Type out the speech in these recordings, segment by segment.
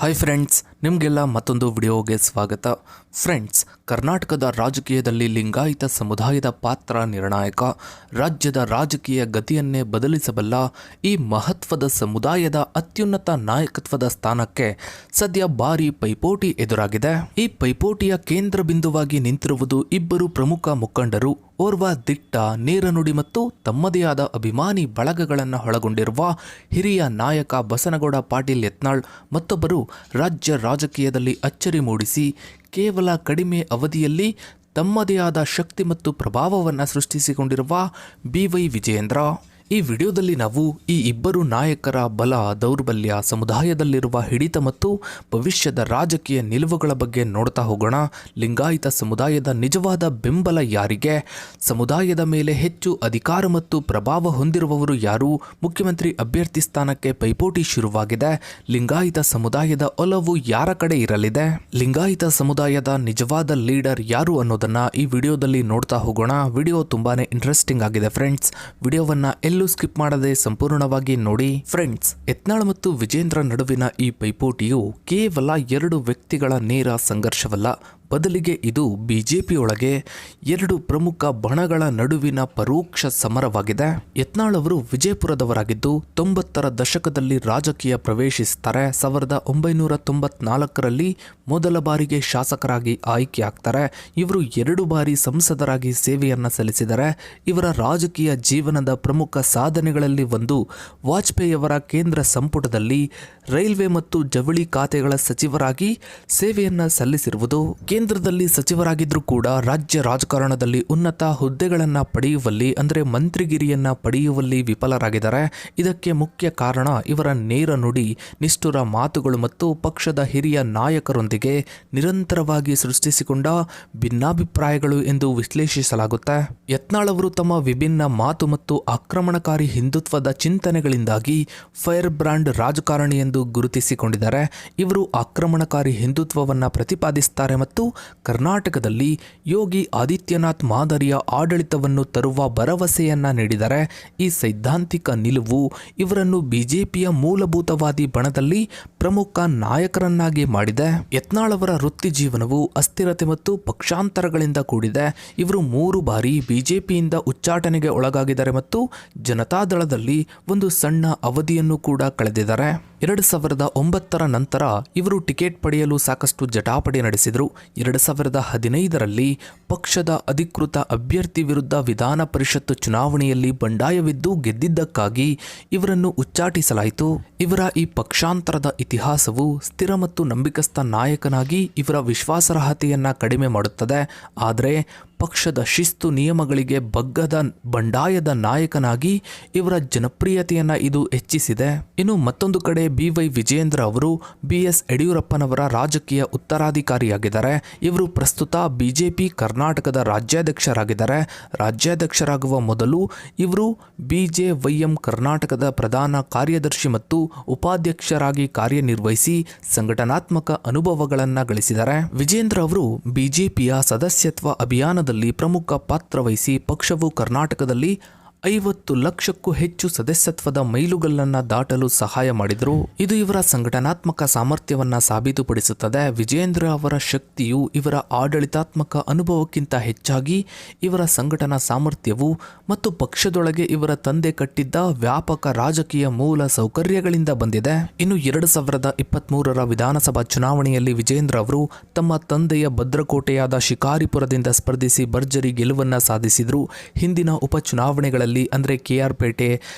Hi friends, ನಿಮಗೆಲ್ಲ ಮತ್ತೊಂದು ವಿಡಿಯೋಗೆ ಸ್ವಾಗತ. ಫ್ರೆಂಡ್ಸ್, ಕರ್ನಾಟಕದ ರಾಜಕೀಯದಲ್ಲಿ ಲಿಂಗಾಯತ ಸಮುದಾಯದ ಪಾತ್ರ ನಿರ್ಣಾಯಕ. ರಾಜ್ಯದ ರಾಜಕೀಯ ಗತಿಯನ್ನೇ ಬದಲಿಸಬಲ್ಲ ಈ ಮಹತ್ವದ ಸಮುದಾಯದ ಅತ್ಯುನ್ನತ ನಾಯಕತ್ವದ ಸ್ಥಾನಕ್ಕೆ ಸದ್ಯ ಭಾರಿ ಪೈಪೋಟಿ ಎದುರಾಗಿದೆ. ಈ ಪೈಪೋಟಿಯ ಕೇಂದ್ರ ಬಿಂದುವಾಗಿ ನಿಂತಿರುವುದು ಇಬ್ಬರು ಪ್ರಮುಖ ಮುಖಂಡರು. ಓರ್ವ ದಿಟ್ಟ, ನೇರ ನುಡಿ ಮತ್ತು ತಮ್ಮದೇ ಆದ ಅಭಿಮಾನಿ ಬಳಗಗಳನ್ನು ಒಳಗೊಂಡಿರುವ ಹಿರಿಯ ನಾಯಕ ಬಸನಗೌಡ ಪಾಟೀಲ್ ಯತ್ನಾಳ್, ಮತ್ತೊಬ್ಬರು ರಾಜ್ಯ ರಾಜಕೀಯದಲ್ಲಿ ಅಚ್ಚರಿ ಮೂಡಿಸಿ ಕೇವಲ ಕಡಿಮೆ ಅವಧಿಯಲ್ಲಿ ತಮ್ಮದೇ ಆದ ಶಕ್ತಿ ಮತ್ತು ಪ್ರಭಾವವನ್ನು ಸೃಷ್ಟಿಸಿಕೊಂಡಿರುವ BY ವಿಜಯೇಂದ್ರ. ಈ ವಿಡಿಯೋದಲ್ಲಿ ನಾವು ಈ ಇಬ್ಬರು ನಾಯಕರ ಬಲ, ದೌರ್ಬಲ್ಯ, ಸಮುದಾಯದಲ್ಲಿರುವ ಹಿಡಿತ ಮತ್ತು ಭವಿಷ್ಯದ ರಾಜಕೀಯ ನಿಲುವುಗಳ ಬಗ್ಗೆ ನೋಡ್ತಾ ಹೋಗೋಣ. ಲಿಂಗಾಯತ ಸಮುದಾಯದ ನಿಜವಾದ ಬೆಂಬಲ ಯಾರಿಗೆ? ಸಮುದಾಯದ ಮೇಲೆ ಹೆಚ್ಚು ಅಧಿಕಾರ ಮತ್ತು ಪ್ರಭಾವ ಹೊಂದಿರುವವರು ಯಾರು? ಮುಖ್ಯಮಂತ್ರಿ ಅಭ್ಯರ್ಥಿ ಸ್ಥಾನಕ್ಕೆ ಪೈಪೋಟಿ ಶುರುವಾಗಿದೆ. ಲಿಂಗಾಯತ ಸಮುದಾಯದ ಒಲವು ಯಾರ ಕಡೆ ಇರಲಿದೆ? ಲಿಂಗಾಯತ ಸಮುದಾಯದ ನಿಜವಾದ ಲೀಡರ್ ಯಾರು ಅನ್ನೋದನ್ನ ಈ ವಿಡಿಯೋದಲ್ಲಿ ನೋಡ್ತಾ ಹೋಗೋಣ. ವಿಡಿಯೋ ತುಂಬಾನೇ ಇಂಟ್ರೆಸ್ಟಿಂಗ್ ಆಗಿದೆ ಫ್ರೆಂಡ್ಸ್. ವಿಡಿಯೋವನ್ನ ಸ್ಕಿಪ್ ಮಾಡದೆ ಸಂಪೂರ್ಣವಾಗಿ ನೋಡಿ. ಫ್ರೆಂಡ್ಸ್, ಯತ್ನಾಳ್ ಮತ್ತು ವಿಜೇಂದ್ರ ನಡುವಿನ ಈ ಪೈಪೋಟಿಯು ಕೇವಲ ಎರಡು ವ್ಯಕ್ತಿಗಳ ನೇರ ಸಂಘರ್ಷವಲ್ಲ, ಬದಲಿಗೆ ಇದು ಬಿಜೆಪಿಯೊಳಗೆ ಎರಡು ಪ್ರಮುಖ ಬಣಗಳ ನಡುವಿನ ಪರೋಕ್ಷ ಸಮರವಾಗಿದೆ. ಯತ್ನಾಳ್ ಅವರು ವಿಜಯಪುರದವರಾಗಿದ್ದು 90ರ ದಶಕದಲ್ಲಿ ರಾಜಕೀಯ ಪ್ರವೇಶಿಸುತ್ತಾರೆ. 1994ರಲ್ಲಿ ಮೊದಲ ಬಾರಿಗೆ ಶಾಸಕರಾಗಿ ಆಯ್ಕೆಯಾಗ್ತಾರೆ. ಇವರು 2 ಬಾರಿ ಸಂಸದರಾಗಿ ಸೇವೆಯನ್ನ ಸಲ್ಲಿಸಿದರೆ. ಇವರ ರಾಜಕೀಯ ಜೀವನದ ಪ್ರಮುಖ ಸಾಧನೆಗಳಲ್ಲಿ ಒಂದು, ವಾಜಪೇಯಿ ಅವರ ಕೇಂದ್ರ ಸಂಪುಟದಲ್ಲಿ ರೈಲ್ವೆ ಮತ್ತು ಜವಳಿ ಖಾತೆಗಳ ಸಚಿವರಾಗಿ ಸೇವೆಯನ್ನ ಸಲ್ಲಿಸಿರುವುದು. ಕೇಂದ್ರದಲ್ಲಿ ಸಚಿವರಾಗಿದ್ದರೂ ಕೂಡ ರಾಜ್ಯ ರಾಜಕಾರಣದಲ್ಲಿ ಉನ್ನತ ಹುದ್ದೆಗಳನ್ನ ಪಡೆಯುವಲ್ಲಿ, ಅಂದರೆ ಮಂತ್ರಿಗಿರಿಯನ್ನ ಪಡೆಯುವಲ್ಲಿ ವಿಫಲರಾಗಿದ್ದಾರೆ. ಇದಕ್ಕೆ ಮುಖ್ಯ ಕಾರಣ ಇವರ ನೇರ ನುಡಿ, ನಿಷ್ಠುರ ಮಾತುಗಳು ಮತ್ತು ಪಕ್ಷದ ಹಿರಿಯ ನಾಯಕರೊಂದಿಗೆ ನಿರಂತರವಾಗಿ ಸೃಷ್ಟಿಸಿಕೊಂಡ ಭಿನ್ನಾಭಿಪ್ರಾಯಗಳು ಎಂದು ವಿಶ್ಲೇಷಿಸಲಾಗುತ್ತೆ. ಯತ್ನಾಳ್ ಅವರು ತಮ್ಮ ವಿಭಿನ್ನ ಮಾತು ಮತ್ತು ಆಕ್ರಮಣಕಾರಿ ಹಿಂದುತ್ವದ ಚಿಂತನೆಗಳಿಂದಾಗಿ ಫೈರ್ ಬ್ರಾಂಡ್ ರಾಜಕಾರಣಿ ಎಂದು ಗುರುತಿಸಿಕೊಂಡಿದ್ದಾರೆ. ಇವರು ಆಕ್ರಮಣಕಾರಿ ಹಿಂದುತ್ವವನ್ನು ಪ್ರತಿಪಾದಿಸುತ್ತಾರೆ ಮತ್ತು ಕರ್ನಾಟಕದಲ್ಲಿ ಯೋಗಿ ಆದಿತ್ಯನಾಥ್ ಮಾದರಿಯ ಆಡಳಿತವನ್ನು ತರುವ ಭರವಸೆಯನ್ನ ನೀಡಿದ್ದಾರೆ. ಈ ಸೈದ್ಧಾಂತಿಕ ನಿಲುವು ಇವರನ್ನು ಬಿಜೆಪಿಯ ಮೂಲಭೂತವಾದಿ ಬಣದಲ್ಲಿ ಪ್ರಮುಖ ನಾಯಕರನ್ನಾಗಿ ಮಾಡಿದೆ. ಯತ್ನಾಳ್ ಅವರ ವೃತ್ತಿ ಜೀವನವು ಅಸ್ಥಿರತೆ ಮತ್ತು ಪಕ್ಷಾಂತರಗಳಿಂದ ಕೂಡಿದೆ. ಇವರು 3 ಬಾರಿ ಬಿಜೆಪಿಯಿಂದ ಉಚ್ಚಾಟನೆಗೆ ಒಳಗಾಗಿದ್ದಾರೆ ಮತ್ತು ಜನತಾದಳದಲ್ಲಿ ಒಂದು ಸಣ್ಣ ಅವಧಿಯನ್ನು ಕೂಡ ಕಳೆದಿದ್ದಾರೆ. 2009ರ ನಂತರ ಇವರು ಟಿಕೆಟ್ ಪಡೆಯಲು ಸಾಕಷ್ಟು ಜಟಾಪಟಿ ನಡೆಸಿದರು. 2015ರಲ್ಲಿ ಪಕ್ಷದ ಅಧಿಕೃತ ಅಭ್ಯರ್ಥಿ ವಿರುದ್ಧ ವಿಧಾನ ಪರಿಷತ್ತು ಚುನಾವಣೆಯಲ್ಲಿ ಬಂಡಾಯವಿದ್ದು ಗೆದ್ದಿದ್ದಕ್ಕಾಗಿ ಇವರನ್ನು ಉಚ್ಚಾಟಿಸಲಾಯಿತು. ಇವರ ಈ ಪಕ್ಷಾಂತರದ ಇತಿಹಾಸವು ಸ್ಥಿರ ಮತ್ತು ನಂಬಿಕಸ್ಥ ನಾಯಕನಾಗಿ ಇವರ ವಿಶ್ವಾಸಾರ್ಹತೆಯನ್ನ ಕಡಿಮೆ ಮಾಡುತ್ತದೆ. ಆದರೆ ಪಕ್ಷದ ಶಿಸ್ತು ನಿಯಮಗಳಿಗೆ ಬಗ್ಗದ ಬಂಡಾಯದ ನಾಯಕನಾಗಿ ಇವರ ಜನಪ್ರಿಯತೆಯನ್ನ ಇದು ಹೆಚ್ಚಿಸಿದೆ. ಇನ್ನು ಮತ್ತೊಂದು ಕಡೆ BY ವಿಜಯೇಂದ್ರ ಅವರು BS ಯಡಿಯೂರಪ್ಪನವರ ರಾಜಕೀಯ ಉತ್ತರಾಧಿಕಾರಿಯಾಗಿದ್ದಾರೆ. ಇವರು ಪ್ರಸ್ತುತ ಬಿಜೆಪಿ ಕರ್ನಾಟಕದ ರಾಜ್ಯಾಧ್ಯಕ್ಷರಾಗಿದ್ದಾರೆ. ರಾಜ್ಯಾಧ್ಯಕ್ಷರಾಗುವ ಮೊದಲು ಇವರು BJYM ಕರ್ನಾಟಕದ ಪ್ರಧಾನ ಕಾರ್ಯದರ್ಶಿ ಮತ್ತು ಉಪಾಧ್ಯಕ್ಷರಾಗಿ ಕಾರ್ಯನಿರ್ವಹಿಸಿ ಸಂಘಟನಾತ್ಮಕ ಅನುಭವಗಳನ್ನು ಗಳಿಸಿದ್ದಾರೆ. ವಿಜೇಂದ್ರ ಅವರು ಬಿಜೆಪಿಯ ಸದಸ್ಯತ್ವ ಅಭಿಯಾನದಲ್ಲಿ ಪ್ರಮುಖ ಪಾತ್ರ ವಹಿಸಿ ಪಕ್ಷವು ಕರ್ನಾಟಕದಲ್ಲಿ 50 ಲಕ್ಷಕ್ಕೂ ಹೆಚ್ಚು ಸದಸ್ಯತ್ವದ ಮೈಲುಗಲ್ಲನ್ನು ದಾಟಲು ಸಹಾಯ ಮಾಡಿದರು. ಇದು ಇವರ ಸಂಘಟನಾತ್ಮಕ ಸಾಮರ್ಥ್ಯವನ್ನ ಸಾಬೀತುಪಡಿಸುತ್ತದೆ. ವಿಜೇಂದ್ರ ಅವರ ಶಕ್ತಿಯು ಇವರ ಆಡಳಿತಾತ್ಮಕ ಅನುಭವಕ್ಕಿಂತ ಹೆಚ್ಚಾಗಿ ಇವರ ಸಂಘಟನಾ ಸಾಮರ್ಥ್ಯವು ಮತ್ತು ಪಕ್ಷದೊಳಗೆ ಇವರ ತಂದೆ ಕಟ್ಟಿದ್ದ ವ್ಯಾಪಕ ರಾಜಕೀಯ ಮೂಲ ಸೌಕರ್ಯಗಳಿಂದ ಬಂದಿದೆ. ಇನ್ನು 2023ರ ವಿಧಾನಸಭಾ ಚುನಾವಣೆಯಲ್ಲಿ ವಿಜೇಂದ್ರ ಅವರು ತಮ್ಮ ತಂದೆಯ ಭದ್ರಕೋಟೆಯಾದ ಶಿಕಾರಿಪುರದಿಂದ ಸ್ಪರ್ಧಿಸಿ ಭರ್ಜರಿ ಗೆಲುವನ್ನ ಸಾಧಿಸಿದರು. ಹಿಂದಿನ ಉಪಚುನಾವಣೆಗಳಲ್ಲಿ ಅಂದರೆ KR ಪೇಟೆ,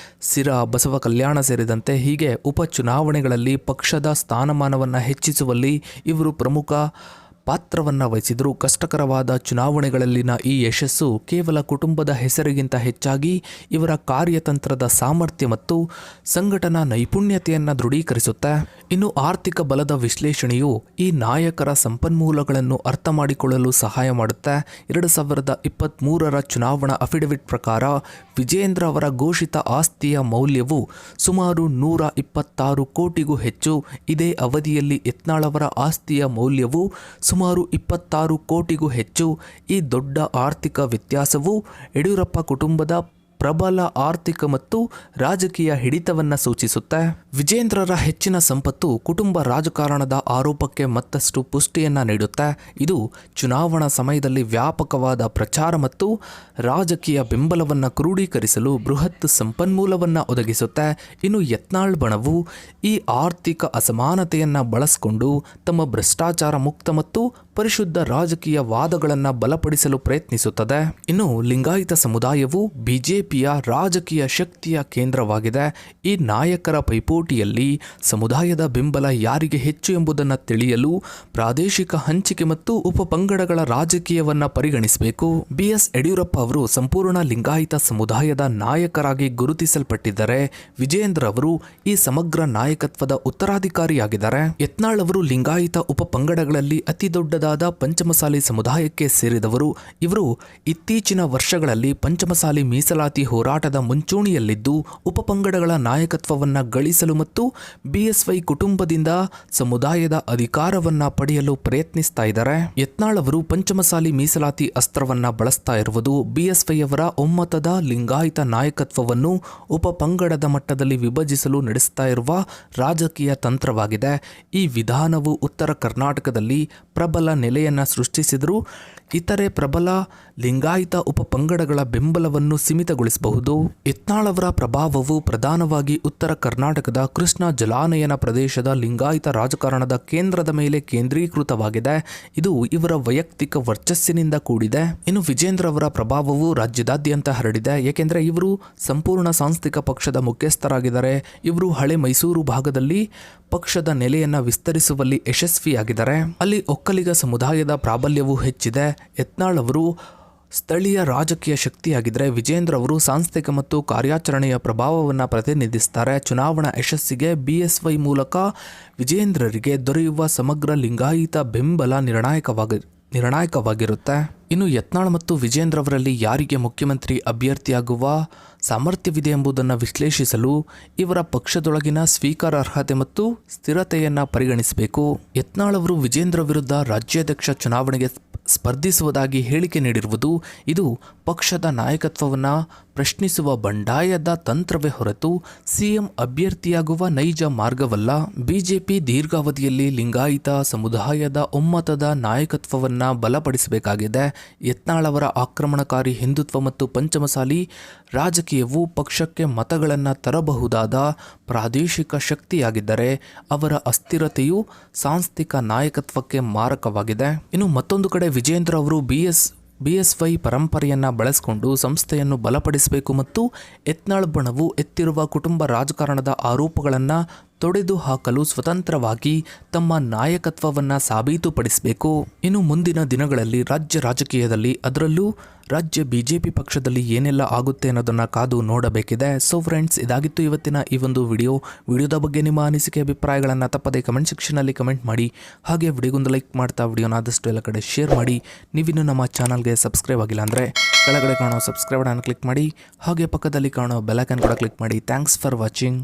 ಸಿರಾ, ಬಸವ ಕಲ್ಯಾಣ ಸೇರಿದಂತೆ ಹೀಗೆ ಉಪಚುನಾವಣೆಗಳಲ್ಲಿ ಪಕ್ಷದ ಸ್ಥಾನಮಾನವನ್ನು ಹೆಚ್ಚಿಸುವಲ್ಲಿ ಇವರು ಪ್ರಮುಖ ಪಾತ್ರವನ್ನು ವಹಿಸಿದರು. ಕಷ್ಟಕರವಾದ ಚುನಾವಣೆಗಳಲ್ಲಿನ ಈ ಯಶಸ್ಸು ಕೇವಲ ಕುಟುಂಬದ ಹೆಸರಿಗಿಂತ ಹೆಚ್ಚಾಗಿ ಇವರ ಕಾರ್ಯತಂತ್ರದ ಸಾಮರ್ಥ್ಯ ಮತ್ತು ಸಂಘಟನಾ ನೈಪುಣ್ಯತೆಯನ್ನು ದೃಢೀಕರಿಸುತ್ತೆ. ಇನ್ನು ಆರ್ಥಿಕ ಬಲದ ವಿಶ್ಲೇಷಣೆಯು ಈ ನಾಯಕರ ಸಂಪನ್ಮೂಲಗಳನ್ನು ಅರ್ಥ ಮಾಡಿಕೊಳ್ಳಲು ಸಹಾಯ ಮಾಡುತ್ತೆ. 2023ರ ಚುನಾವಣಾ ಅಫಿಡವಿಟ್ ಪ್ರಕಾರ ವಿಜೇಂದ್ರ ಅವರ ಘೋಷಿತ ಆಸ್ತಿಯ ಮೌಲ್ಯವು ಸುಮಾರು 126 ಕೋಟಿಗೂ ಹೆಚ್ಚು. ಇದೇ ಅವಧಿಯಲ್ಲಿ ಯತ್ನಾಳ್ ಅವರ ಆಸ್ತಿಯ ಮೌಲ್ಯವು ಸುಮಾರು 26 ಕೋಟಿಗೂ ಹೆಚ್ಚು. ಈ ದೊಡ್ಡ ಆರ್ಥಿಕ ವ್ಯತ್ಯಾಸವು ಯಡಿಯೂರಪ್ಪ ಕುಟುಂಬದ ಪ್ರಬಲ ಆರ್ಥಿಕ ಮತ್ತು ರಾಜಕೀಯ ಹಿಡಿತವನ್ನ ಸೂಚಿಸುತ್ತೆ. ವಿಜೇಂದ್ರರ ಹೆಚ್ಚಿನ ಸಂಪತ್ತು ಕುಟುಂಬ ರಾಜಕಾರಣದ ಆರೋಪಕ್ಕೆ ಮತ್ತಷ್ಟು ಪುಷ್ಟಿಯನ್ನ ನೀಡುತ್ತೆ. ಇದು ಚುನಾವಣಾ ಸಮಯದಲ್ಲಿ ವ್ಯಾಪಕವಾದ ಪ್ರಚಾರ ಮತ್ತು ರಾಜಕೀಯ ಬೆಂಬಲವನ್ನು ಕ್ರೋಢೀಕರಿಸಲು ಬೃಹತ್ ಸಂಪನ್ಮೂಲವನ್ನ ಒದಗಿಸುತ್ತೆ. ಇನ್ನು ಯತ್ನಾಳ್ ಬಣವು ಈ ಆರ್ಥಿಕ ಅಸಮಾನತೆಯನ್ನ ಬಳಸಿಕೊಂಡು ತಮ್ಮ ಭ್ರಷ್ಟಾಚಾರ ಮುಕ್ತ ಮತ್ತು ಪರಿಶುದ್ಧ ರಾಜಕೀಯ ವಾದಗಳನ್ನು ಬಲಪಡಿಸಲು ಪ್ರಯತ್ನಿಸುತ್ತದೆ. ಇನ್ನು ಲಿಂಗಾಯತ ಸಮುದಾಯವು ಬಿಜೆಪಿಯ ರಾಜಕೀಯ ಶಕ್ತಿಯ ಕೇಂದ್ರವಾಗಿದೆ. ಈ ನಾಯಕರ ಪೈಪೋಟಿಯಲ್ಲಿ ಸಮುದಾಯದ ಬೆಂಬಲ ಯಾರಿಗೆ ಹೆಚ್ಚು ಎಂಬುದನ್ನು ತಿಳಿಯಲು ಪ್ರಾದೇಶಿಕ ಹಂಚಿಕೆ ಮತ್ತು ಉಪಪಂಗಡಗಳ ರಾಜಕೀಯವನ್ನು ಪರಿಗಣಿಸಬೇಕು. BS ಯಡಿಯೂರಪ್ಪ ಅವರು ಸಂಪೂರ್ಣ ಲಿಂಗಾಯತ ಸಮುದಾಯದ ನಾಯಕರಾಗಿ ಗುರುತಿಸಲ್ಪಟ್ಟಿದ್ದಾರೆ. ವಿಜೇಂದ್ರ ಅವರು ಈ ಸಮಗ್ರ ನಾಯಕತ್ವದ ಉತ್ತರಾಧಿಕಾರಿಯಾಗಿದ್ದಾರೆ. ಯತ್ನಾಳ್ ಅವರು ಲಿಂಗಾಯತ ಉಪಪಂಗಡಗಳಲ್ಲಿ ಅತಿ ದೊಡ್ಡದಾದ ಪಂಚಮಸಾಲಿ ಸಮುದಾಯಕ್ಕೆ ಸೇರಿದವರು. ಇವರು ಇತ್ತೀಚಿನ ವರ್ಷಗಳಲ್ಲಿ ಪಂಚಮಸಾಲಿ ಮೀಸಲಾತಿ ಹೋರಾಟದ ಮುಂಚೂಣಿಯಲ್ಲಿದ್ದು ಉಪಪಂಗಡಗಳ ನಾಯಕತ್ವವನ್ನು ಗಳಿಸಲು ಮತ್ತು BSY ಕುಟುಂಬದಿಂದ ಸಮುದಾಯದ ಅಧಿಕಾರವನ್ನ ಪಡೆಯಲು ಪ್ರಯತ್ನಿಸ್ತಾ ಇದ್ದಾರೆ. ಯತ್ನಾಳ್ ಅವರು ಪಂಚಮಸಾಲಿ ಮೀಸಲಾತಿ ಅಸ್ತ್ರವನ್ನ ಬಳಸ್ತಾ ಇರುವುದು BSY ಅವರ ಒಮ್ಮತದ ಲಿಂಗಾಯತ ನಾಯಕತ್ವವನ್ನು ಉಪಪಂಗಡದ ಮಟ್ಟದಲ್ಲಿ ವಿಭಜಿಸಲು ನಡೆಸ್ತಾ ಇರುವ ರಾಜಕೀಯ ತಂತ್ರವಾಗಿದೆ. ಈ ವಿಧಾನವು ಉತ್ತರ ಕರ್ನಾಟಕದಲ್ಲಿ ಪ್ರಬಲ ನೆಲೆಯನ್ನ ಸೃಷ್ಟಿಸಿದರೂ ಇತರೆ ಪ್ರಬಲ ಲಿಂಗಾಯತ ಉಪಪಂಗಡಗಳ ಬೆಂಬಲವನ್ನು ಸೀಮಿತಗೊಳಿಸಬಹುದು. ಯತ್ನಾಳ್ ಅವರ ಪ್ರಭಾವವು ಪ್ರಧಾನವಾಗಿ ಉತ್ತರ ಕರ್ನಾಟಕದ ಕೃಷ್ಣ ಜಲಾನಯನ ಪ್ರದೇಶದ ಲಿಂಗಾಯತ ರಾಜಕಾರಣದ ಕೇಂದ್ರದ ಮೇಲೆ ಕೇಂದ್ರೀಕೃತವಾಗಿದೆ. ಇದು ಇವರ ವೈಯಕ್ತಿಕ ವರ್ಚಸ್ಸಿನಿಂದ ಕೂಡಿದೆ. ಇನ್ನು ವಿಜೇಂದ್ರ ಅವರ ಪ್ರಭಾವವು ರಾಜ್ಯದಾದ್ಯಂತ ಹರಡಿದೆ, ಏಕೆಂದರೆ ಇವರು ಸಂಪೂರ್ಣ ಸಾಂಸ್ಥಿಕ ಪಕ್ಷದ ಮುಖ್ಯಸ್ಥರಾಗಿದ್ದಾರೆ. ಇವರು ಹಳೆ ಮೈಸೂರು ಭಾಗದಲ್ಲಿ ಪಕ್ಷದ ನೆಲೆಯನ್ನು ವಿಸ್ತರಿಸುವಲ್ಲಿ ಯಶಸ್ವಿಯಾಗಿದ್ದಾರೆ. ಅಲ್ಲಿ ಒಕ್ಕಲಿಗ ಸಮುದಾಯದ ಪ್ರಾಬಲ್ಯವು ಹೆಚ್ಚಿದೆ. ಯತ್ನಾಳ್ ಅವರು ಸ್ಥಳೀಯ ರಾಜಕೀಯ ಶಕ್ತಿಯಾಗಿದ್ದರೆ ವಿಜೇಂದ್ರ ಅವರು ಸಾಂಸ್ಥಿಕ ಮತ್ತು ಕಾರ್ಯಾಚರಣೆಯ ಪ್ರಭಾವವನ್ನು ಪ್ರತಿನಿಧಿಸುತ್ತಾರೆ. ಚುನಾವಣಾ ಯಶಸ್ಸಿಗೆ BSY ಮೂಲಕ ವಿಜೇಂದ್ರರಿಗೆ ದೊರೆಯುವ ಸಮಗ್ರ ಲಿಂಗಾಯತ ಬೆಂಬಲ ನಿರ್ಣಾಯಕವಾಗಿರುತ್ತೆ. ಇನ್ನು ಯತ್ನಾಳ್ ಮತ್ತು ವಿಜೇಂದ್ರ ಅವರಲ್ಲಿ ಯಾರಿಗೆ ಮುಖ್ಯಮಂತ್ರಿ ಅಭ್ಯರ್ಥಿಯಾಗುವ ಸಾಮರ್ಥ್ಯವಿದೆ ಎಂಬುದನ್ನು ವಿಶ್ಲೇಷಿಸಲು ಇವರ ಪಕ್ಷದೊಳಗಿನ ಸ್ವೀಕಾರಾರ್ಹತೆ ಮತ್ತು ಸ್ಥಿರತೆಯನ್ನು ಪರಿಗಣಿಸಬೇಕು. ಯತ್ನಾಳ್ ಅವರು ವಿಜೇಂದ್ರ ವಿರುದ್ಧ ರಾಜ್ಯಾಧ್ಯಕ್ಷ ಚುನಾವಣೆಗೆ ಸ್ಪರ್ಧಿಸುವುದಾಗಿ ಹೇಳಿಕೆ ನೀಡಿರುವುದು ಇದು ಪಕ್ಷದ ನಾಯಕತ್ವವನ್ನು ಪ್ರಶ್ನಿಸುವ ಬಂಡಾಯದ ತಂತ್ರವೇ ಹೊರತು CM ಅಭ್ಯರ್ಥಿಯಾಗುವ ನೈಜ ಮಾರ್ಗವಲ್ಲ. ಬಿಜೆಪಿ ದೀರ್ಘಾವಧಿಯಲ್ಲಿ ಲಿಂಗಾಯತ ಸಮುದಾಯದ ಒಮ್ಮತದ ನಾಯಕತ್ವವನ್ನು ಬಲಪಡಿಸಬೇಕಾಗಿದೆ. ಯತ್ನಾಳ್ ಅವರ ಆಕ್ರಮಣಕಾರಿ ಹಿಂದುತ್ವ ಮತ್ತು ಪಂಚಮಸಾಲಿ ರಾಜಕೀಯವು ಪಕ್ಷಕ್ಕೆ ಮತಗಳನ್ನು ತರಬಹುದಾದ ಪ್ರಾದೇಶಿಕ ಶಕ್ತಿಯಾಗಿದ್ದರೆ ಅವರ ಅಸ್ಥಿರತೆಯು ಸಾಂಸ್ಥಿಕ ನಾಯಕತ್ವಕ್ಕೆ ಮಾರಕವಾಗಿದೆ. ಇನ್ನು ಮತ್ತೊಂದು ಕಡೆ ವಿಜೇಂದ್ರ ಅವರು BSY ಪರಂಪರೆಯನ್ನು ಬಳಸಿಕೊಂಡು ಸಂಸ್ಥೆಯನ್ನು ಬಲಪಡಿಸಬೇಕು ಮತ್ತು ಯತ್ನಾಳ್ ಬಣವು ಎತ್ತಿರುವ ಕುಟುಂಬ ರಾಜಕಾರಣದ ಆರೋಪಗಳನ್ನು ತೊಡೆದು ಹಾಕಲು ಸ್ವತಂತ್ರವಾಗಿ ತಮ್ಮ ನಾಯಕತ್ವವನ್ನು ಸಾಬೀತುಪಡಿಸಬೇಕು. ಇನ್ನು ಮುಂದಿನ ದಿನಗಳಲ್ಲಿ ರಾಜ್ಯ ರಾಜಕೀಯದಲ್ಲಿ ಅದರಲ್ಲೂ ರಾಜ್ಯ BJP ಪಕ್ಷದಲ್ಲಿ ಏನೆಲ್ಲ ಆಗುತ್ತೆ ಅನ್ನೋದನ್ನು ಕಾದು ನೋಡಬೇಕಿದೆ. ಸೊ ಫ್ರೆಂಡ್ಸ್, ಇದಾಗಿತ್ತು ಇವತ್ತಿನ ಈ ಒಂದು ವಿಡಿಯೋದ ಬಗ್ಗೆ ನಿಮ್ಮ ಅನಿಸಿಕೆ ಅಭಿಪ್ರಾಯಗಳನ್ನು ತಪ್ಪದೆ ಕಮೆಂಟ್ ಸೆಕ್ಷನಲ್ಲಿ ಕಮೆಂಟ್ ಮಾಡಿ. ಹಾಗೆ ವಿಡಿಯೋಗೊಂದು ಲೈಕ್ ಮಾಡ್ತಾ ವಿಡಿಯೋನ ಆದಷ್ಟು ಎಲ್ಲ ಕಡೆ ಶೇರ್ ಮಾಡಿ. ನೀವಿನ್ನು ನಮ್ಮ ಚಾನಲ್ಗೆ ಸಬ್ಸ್ಕ್ರೈಬ್ ಆಗಿಲ್ಲ ಅಂದರೆ ಕೆಳಗಡೆ ಕಾಣೋ ಸಬ್ಸ್ಕ್ರೈಬ್ ಅನ್ನು ಕ್ಲಿಕ್ ಮಾಡಿ. ಹಾಗೆ ಪಕ್ಕದಲ್ಲಿ ಕಾಣೋ ಬೆಲ್ ಐಕಾನ್ ಕೂಡ ಕ್ಲಿಕ್ ಮಾಡಿ. Thanks for watching.